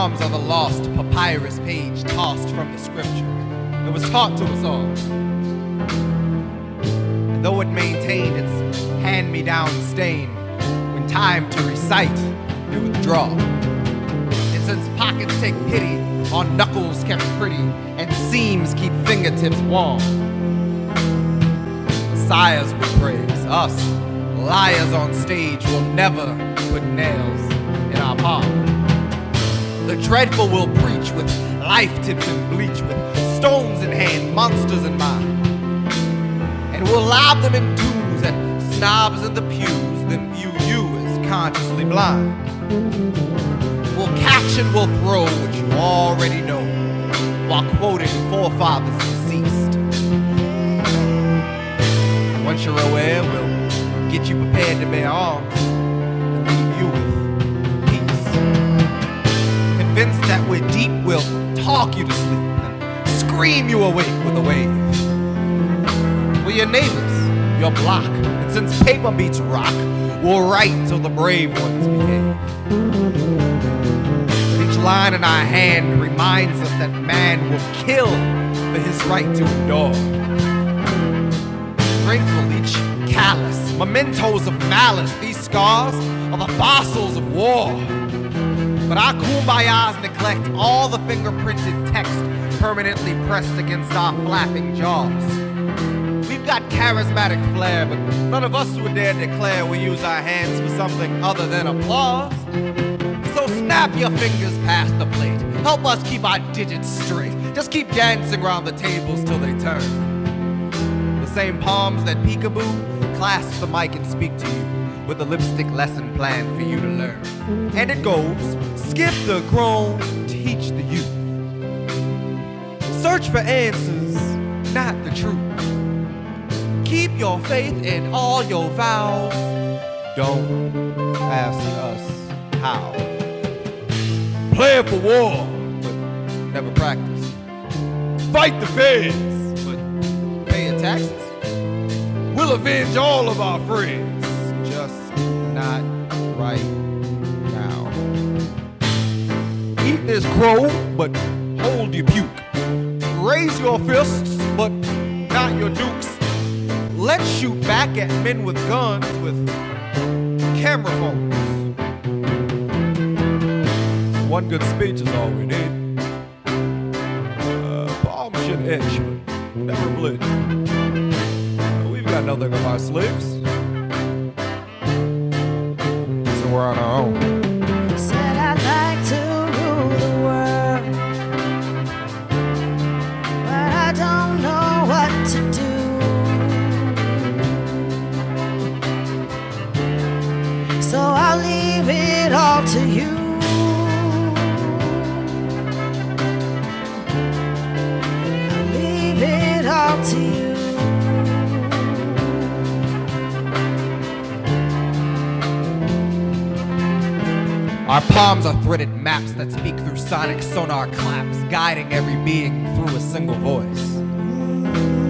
palms are the lost papyrus page tossed from the scripture. It was taught to us all. And though it maintained its hand-me-down stain, when time to recite, it withdraw. And since pockets take pity on knuckles kept pretty and seams keep fingertips warm, messiahs will praise us. Liars on stage will never put nails in our palm. The dreadful will preach with life tips and bleach, with stones in hand, monsters in mind. And we'll lob them in twos at snobs in the pews, then view you as consciously blind. We'll catch and we'll throw what you already know, while quoting forefathers deceased. Once you're aware, we'll get you prepared to bear arms and leave you with peace. Convinced that we're deep, we'll talk you to sleep and scream you awake with a wave. We're your neighbors, your block, and since paper beats rock, we'll write till the brave ones behave. But each line in our hand reminds us that man will kill for his right to endure. Grateful each callous, mementos of malice, these scars are the fossils of war. But our kumbayas neglect all the fingerprinted text permanently pressed against our flapping jaws. We've got charismatic flair, but none of us would dare declare we use our hands for something other than applause. So snap your fingers past the plate. Help us keep our digits straight. Just keep dancing around the tables till they turn. The same palms that peekaboo clasp the mic and speak to you with a lipstick lesson planned for you to learn. And it goes, skip the grown, teach the youth. Search for answers, not the truth. Keep your faith in all your vows. Don't ask us how. Plan for war, but never practice. Fight the feds, but pay your taxes. We'll avenge all of our friends, just not right now. Eat this crow, but hold your puke. Raise your fists, but not your dukes. Let's shoot back at men with guns with camera phones. One good speech is all we need. Palm should itch, but never bleed. We've got nothing up our sleeves, so we're on our own. Said I'd like to rule the world, but I don't know what to do. So I'll leave it all to you. I'll leave it all to you. Our palms are threaded maps that speak through sonic sonar claps, guiding every being through a single voice.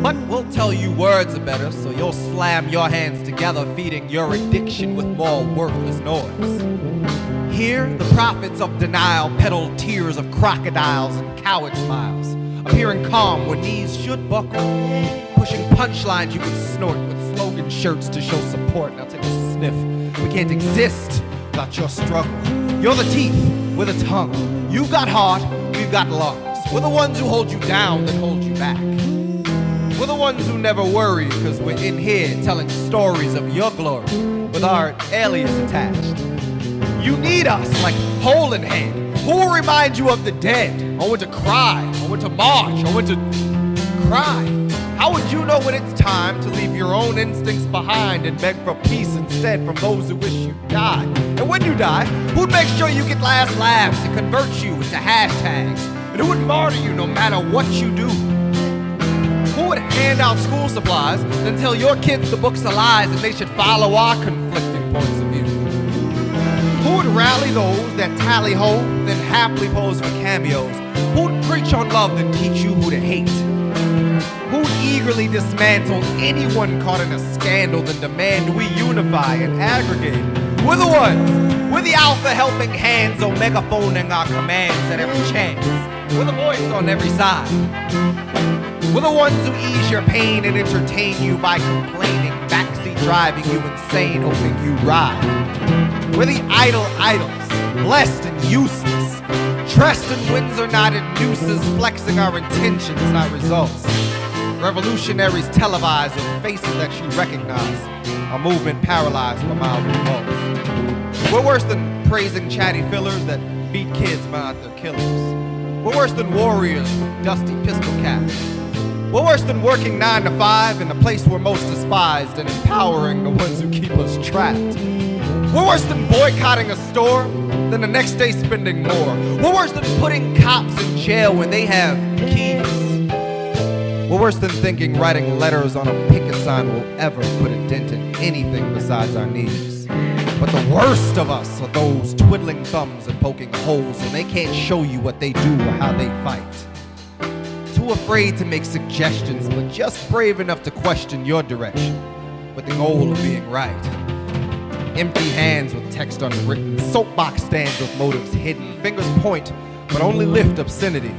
But we'll tell you words are better, so you'll slam your hands together, feeding your addiction with more worthless noise. Here, the prophets of denial peddle tears of crocodiles and coward smiles, appearing calm when knees should buckle, pushing punchlines you can snort with slogan shirts to show support. Now take a sniff. We can't exist without your struggle. You're the teeth, we're the tongue. You've got heart, we've got lungs. We're the ones who hold you down, then hold you back. We're the ones who never worry, because we're in here telling stories of your glory with our alias attached. You need us like hole in hand. Who will remind you of the dead? Or when to cry, or when to march, or when to cry? How would you know when it's time to leave your own instincts behind and beg for peace instead from those who wish you died? And when you die, who'd make sure you get last laughs and convert you into hashtags? And who would martyr you no matter what you do? Who would hand out school supplies and tell your kids the books are lies and they should follow our conflicting points of view? Who would rally those that tally ho, then happily pose for cameos? Who'd preach on love, then teach you who to hate? Who'd eagerly dismantle anyone caught in a scandal, then demand we unify and aggregate? We're the ones. We're the alpha helping hands on megaphoning our commands at every chance. We're the voice on every side. We're the ones who ease your pain and entertain you by complaining, backseat driving you insane, hoping you ride. We're the idle idols, blessed and useless, dressed in Windsor knotted nooses, flexing our intentions, not results. Revolutionaries televised with faces that you recognize, a movement paralyzed by mild revolts. We're worse than praising chatty fillers that beat kids but not their killers. We're worse than warriors with dusty pistol caps. We're worse than working 9 to 5 in the place we're most despised and empowering the ones who keep us trapped. We're worse than boycotting a store, than the next day spending more. We're worse than putting cops in jail when they have keys. We're worse than thinking writing letters on a picket sign will ever put a dent in anything besides our knees. But the worst of us are those twiddling thumbs and poking holes when they can't show you what they do or how they fight. Too afraid to make suggestions, but just brave enough to question your direction with the goal of being right. Empty hands with text unwritten, soapbox stands with motives hidden, fingers point but only lift obscenity.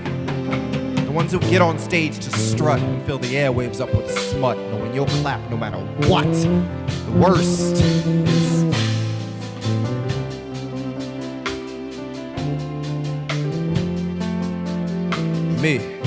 The ones who get on stage to strut and fill the airwaves up with smut, knowing you'll clap no matter what. The worst is me.